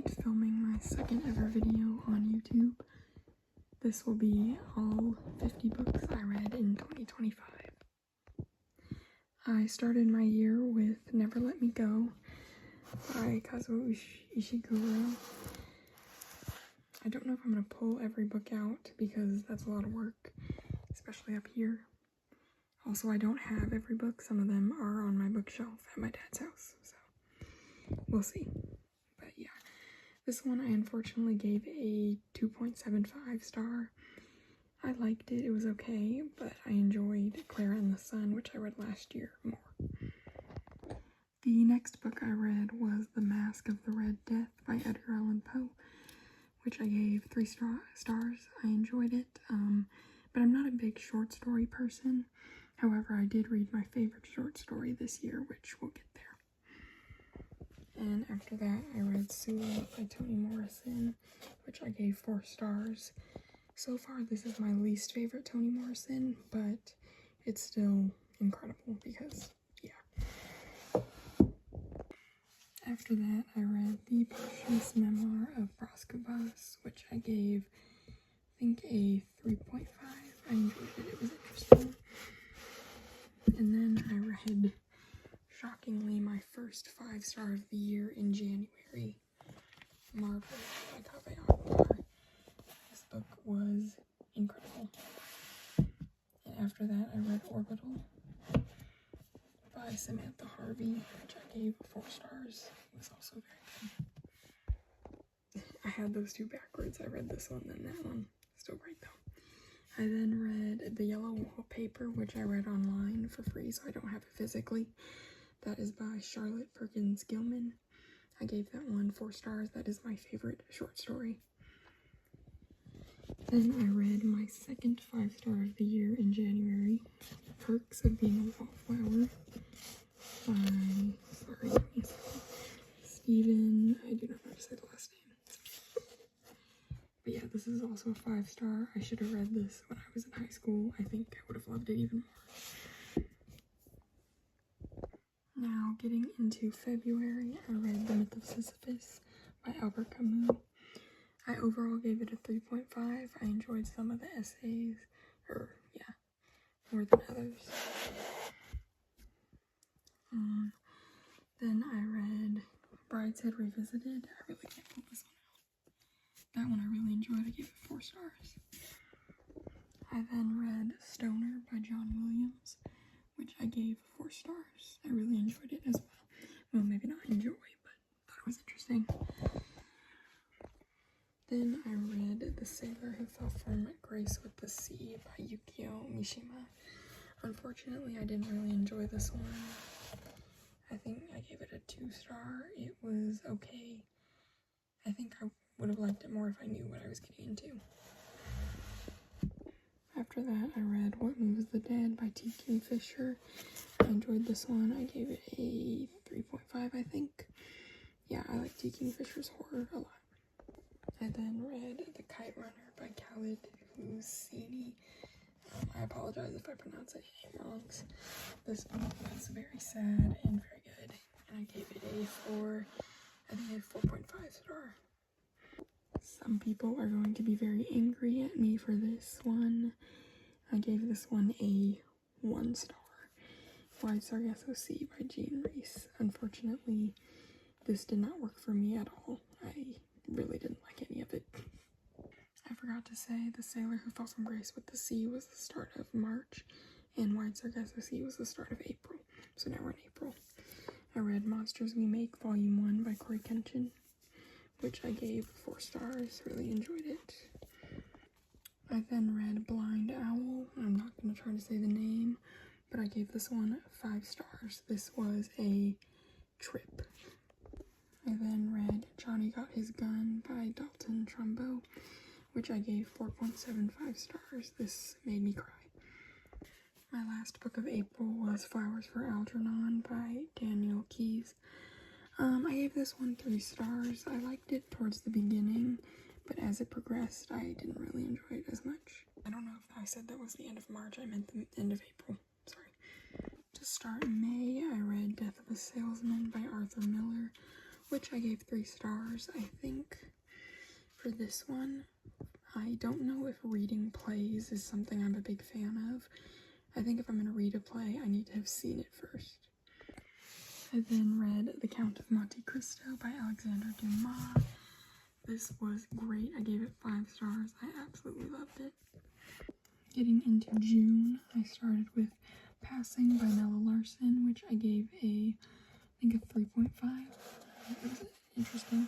tonight filming my second ever video on YouTube. This will be all 50 books I read in 2025. I started my year with Never Let Me Go by Kazuo Ishiguro. I don't know if I'm going to pull every book out because that's a lot of work, especially up here. Also, I don't have every book. Some of them are on my bookshelf at my dad's house, so we'll see. But yeah, this one I unfortunately gave a 2.75 star. I liked it, it was okay, but I enjoyed Clara and the Sun, which I read last year, more. The next book I read was The Mask of the Red Death by Edgar Allan Poe, which I gave 3 stars. I enjoyed it, but I'm not a big short story person. However, I did read my favorite short story this year, which we'll get there. And after that, I read Sula by Toni Morrison, which I gave 4 stars. So far, this is my least favorite Toni Morrison, but it's still incredible because, yeah. After that, I read The Posthumous Memoir of Braskabas, which I gave, I think, a 3.5. I enjoyed it, it was interesting. And then I read, shockingly, my first 5-star of the year in January, Marvel by Kaveh Akbar. This book was incredible. And after that, I read Orbital by Samantha Harvey, which I gave 4 stars. It was also very good. I had those 2 backwards. I read this one, then that one. Still great though. I then read The Yellow Wallpaper, which I read online for free, so I don't have it physically. That is by Charlotte Perkins Gilman. I gave that one 4 stars. That is my favorite short story. Then I read my second 5-star of the year in January, Perks of Being a Wallflower by, Stephen, I do not know how to say the last name. But yeah, this is also a 5-star. I should have read this when I was in high school. I think I would have loved it even more. Now, getting into February, I read The Myth of Sisyphus by Albert Camus. I overall gave it a 3.5. I enjoyed some of the essays, more than others. Then I read Brideshead Revisited. I really can't pull this one out. That one I really enjoyed. I gave it 4 stars. I then read Stoner by John Williams, which I gave 4 stars. I really enjoyed it as well. Well, maybe not enjoy, but thought it was interesting. Then I read The Sailor Who Fell from Grace with the Sea by Yukio Mishima. Unfortunately, I didn't really enjoy this one. I think I gave it a 2-star. It was okay. I think I would have liked it more if I knew what I was getting into. After that, I read What Moves the Dead by T. Kingfisher. I enjoyed this one. I gave it a 3.5, I think. Yeah, I like T. Kingfisher's horror a lot. I then read The Kite Runner by Khaled Hosseini. I apologize if I pronounce any wrong. This book was very sad and very good, and I gave it a 4.5 star. Some people are going to be very angry at me for this one. I gave this one a 1 star. Wide Sargasso Sea by Jean Reese. Unfortunately, this did not work for me at all. I really didn't like any of it. I forgot to say, The Sailor Who Fell from Grace with the Sea was the start of March, and Wide Sargasso Sea was the start of April. So now we're in April. I read Monsters We Make Volume 1 by Corey Kenshin, which I gave 4 stars. Really enjoyed it. I then read Blind Owl. I'm not going to try to say the name, but I gave this one 5 stars. This was a trip. I then read Johnny Got His Gun by Dalton Trumbo, which I gave 4.75 stars. This made me cry. My last book of April was Flowers for Algernon by Daniel Keyes. I gave this one 3 stars. I liked it towards the beginning, but as it progressed, I didn't really enjoy it as much. I don't know if I said that was the end of March. I meant the end of April. Sorry. To start May, I read Death of a Salesman by Arthur Miller, which I gave 3 stars. I think for this one, I don't know if reading plays is something I'm a big fan of. I think if I'm going to read a play, I need to have seen it first. I then read The Count of Monte Cristo by Alexander Dumas. This was great. I gave it 5 stars. I absolutely loved it. Getting into June, I started with Passing by Nella Larson, which I gave I think a 3.5. It was interesting.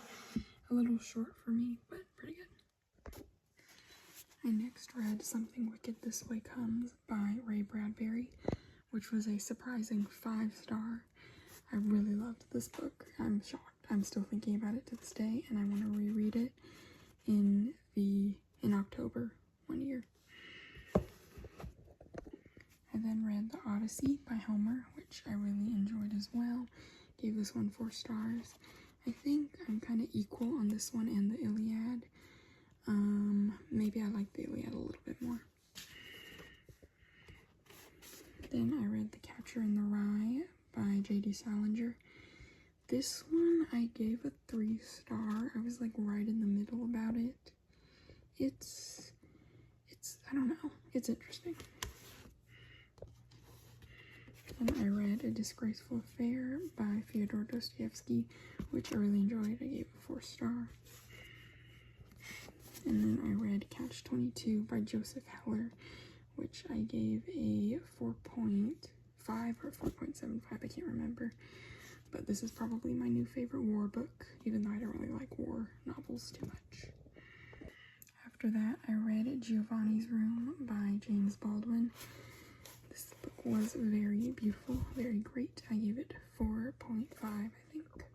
A little short for me, but pretty good. I next read Something Wicked This Way Comes by Ray Bradbury, which was a surprising 5-star. I really loved this book. I'm shocked. I'm still thinking about it to this day, and I want to reread it in October one year. I then read The Odyssey by Homer, which I really enjoyed as well. Gave this one 4 stars. I think I'm kind of equal on this one and the Iliad. Maybe I like the Iliad a little bit more. Then I read The Catcher in the Rye by J.D. Salinger. This one I gave a 3-star. I was like right in the middle about it. It's I don't know. It's interesting. Then I read A Disgraceful Affair by Fyodor Dostoevsky, which I really enjoyed. I gave a 4-star. And then I read Catch-22 by Joseph Heller, which I gave a 4.5 or 4.75, I can't remember. But this is probably my new favorite war book, even though I don't really like war novels too much. After that, I read Giovanni's Room by James Baldwin. This book was very beautiful, very great. I gave it 4.5, I think.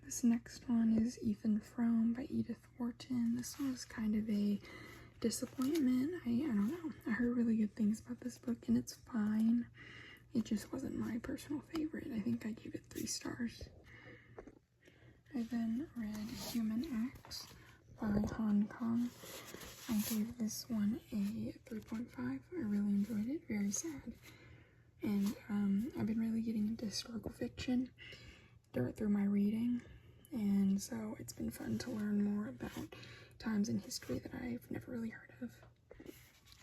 This next one is Ethan Frome by Edith Wharton. This one was kind of a disappointment. I don't know. I heard really good things about this book, and it's fine. It just wasn't my personal favorite. I think I gave it 3 stars. I then read Human Acts by Han Kang. I gave this one a 3.5. I really enjoyed it. Very sad. And I've been really getting into historical fiction through my reading. And so it's been fun to learn more about times in history that I've never really heard of.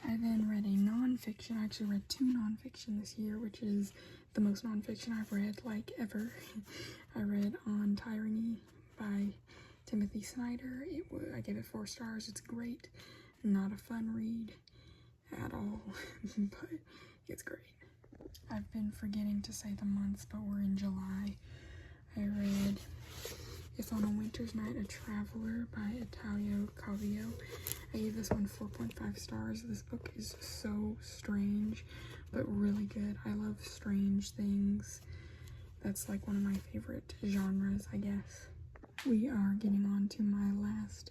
I then read a nonfiction. I actually read 2 nonfiction this year, which is the most nonfiction I've read, like, ever. I read On Tyranny by Timothy Snyder. I gave it 4 stars. It's great. Not a fun read at all, but it's great. I've been forgetting to say the months, but we're in July. I read If on a Winter's Night, A Traveler by Italio Calvillo. I gave this one 4.5 stars. This book is so strange, but really good. I love strange things. That's like one of my favorite genres, I guess. We are getting on to my last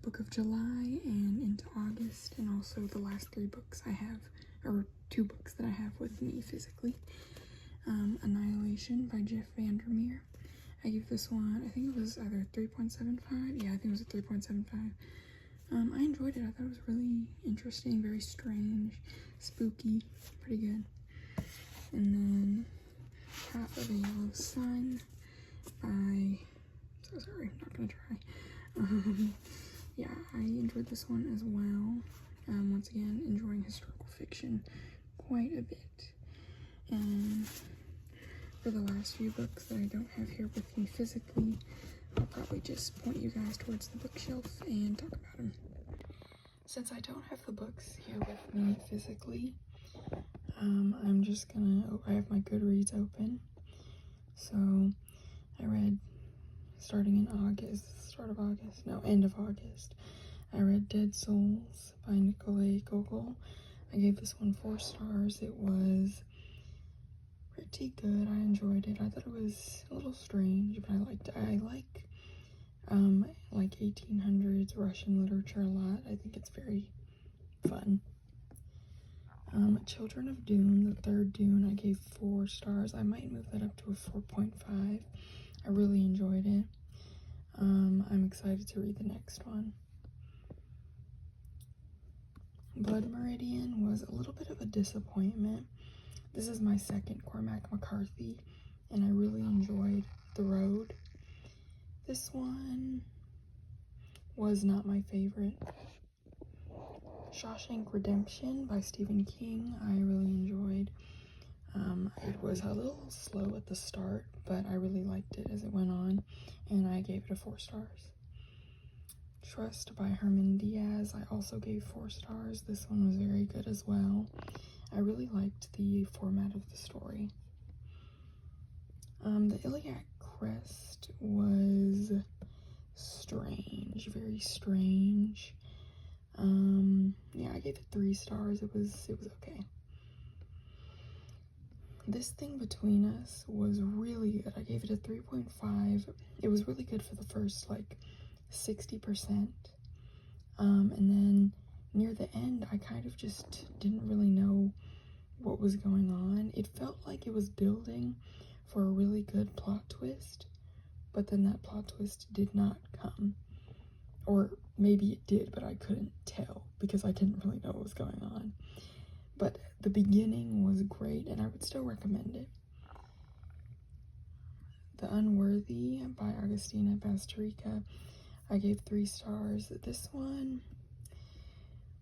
book of July and into August, and also the last 3 books I have, or 2 books that I have with me physically. Annihilation by Jeff Vandermeer. I gave this one, I think it was either 3.75. Yeah, I think it was a 3.75. I enjoyed it. I thought it was really interesting, very strange, spooky, pretty good. And then Half of a Yellow Sun by, so sorry, I'm not gonna try. Yeah, I enjoyed this one as well. Once again, enjoying historical fiction quite a bit. And for the last few books that I don't have here with me physically, I'll probably just point you guys towards the bookshelf and talk about them. Since I don't have the books here with me physically, I'm just gonna, I have my Goodreads open. So I read, starting in end of August, I read Dead Souls by Nikolai Gogol. I gave this one 4 stars. It was pretty good. I enjoyed it. I thought it was a little strange, but I liked it. I like 1800s Russian literature a lot. I think it's very fun. Children of Dune, the 3rd Dune, I gave 4 stars. I might move that up to a 4.5. I really enjoyed it. I'm excited to read the next one. Blood Meridian was a little bit of a disappointment. This is my second Cormac McCarthy, and I really enjoyed The Road. This one was not my favorite. Shawshank Redemption by Stephen King, I really enjoyed. It was a little slow at the start, but I really liked it as it went on, and I gave it a 4 stars. Trust by Herman Diaz, I also gave 4 stars. This one was very good as well. I really liked the format of the story. The Iliac Crest was strange, very strange. Yeah, I gave it 3 stars. It was okay. This Thing Between Us was really good. I gave it a 3.5. It was really good for the first like 60%. And then near the end, I kind of just didn't really know what was going on. It felt like it was building for a really good plot twist, but then that plot twist did not come. Or maybe it did, but I couldn't tell because I didn't really know what was going on. But the beginning was great, and I would still recommend it. The Unworthy by Agustina Bastarrica, I gave 3 stars. This one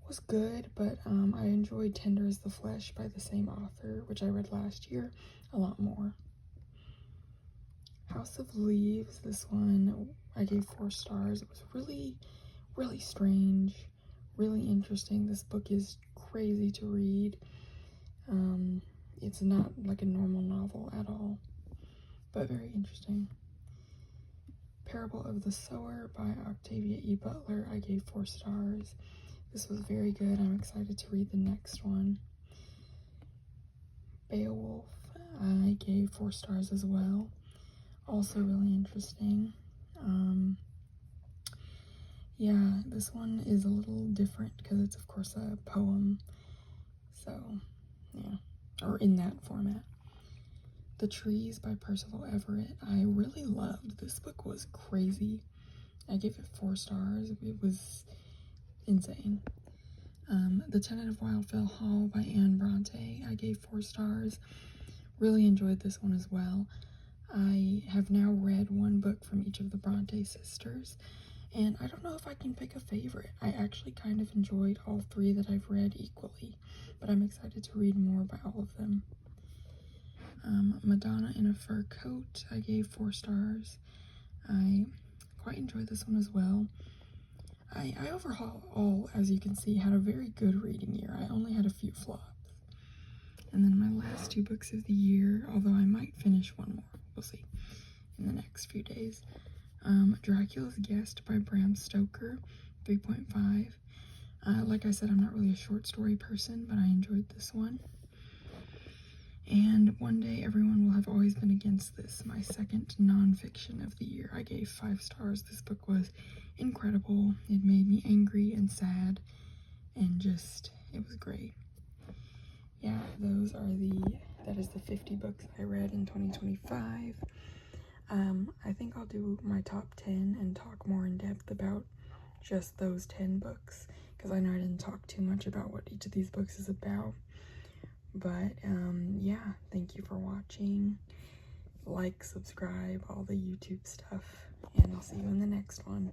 was good, but I enjoyed Tender as the Flesh by the same author, which I read last year, a lot more. House of Leaves, this one I gave 4 stars. It was really strange, really interesting. This book is crazy to read. It's not like a normal novel at all, but very interesting. Parable of the Sower by Octavia E. Butler, I gave 4 stars. This was very good. I'm excited to read the next one. Beowulf, I gave 4 stars as well. Also really interesting. Yeah, this one is a little different because it's of course a poem. So, yeah, or in that format. The Trees by Percival Everett, I really loved. This book was crazy. I gave it 4 stars. It was insane. The Tenant of Wildfell Hall by Anne Bronte, I gave 4 stars. Really enjoyed this one as well. I have now read one book from each of the Bronte sisters, and I don't know if I can pick a favorite. I actually kind of enjoyed all 3 that I've read equally, but I'm excited to read more by all of them. Madonna in a Fur Coat, I gave 4 stars. I quite enjoyed this one as well. I overall, as you can see, had a very good reading year. I only had a few flops. And then my last 2 books of the year, although I might finish one more, we'll see, in the next few days. Dracula's Guest by Bram Stoker, 3.5. Like I said, I'm not really a short story person, but I enjoyed this one. And One Day Everyone Will Have Always Been Against This, my second nonfiction of the year. I gave 5 stars. This book was incredible. It made me angry and sad, and just, it was great. Yeah, that is the 50 books I read in 2025. I think I'll do my top 10 and talk more in depth about just those 10 books, because I know I didn't talk too much about what each of these books is about. But yeah, thank you for watching. Like, subscribe, all the YouTube stuff, and I'll see you in the next one.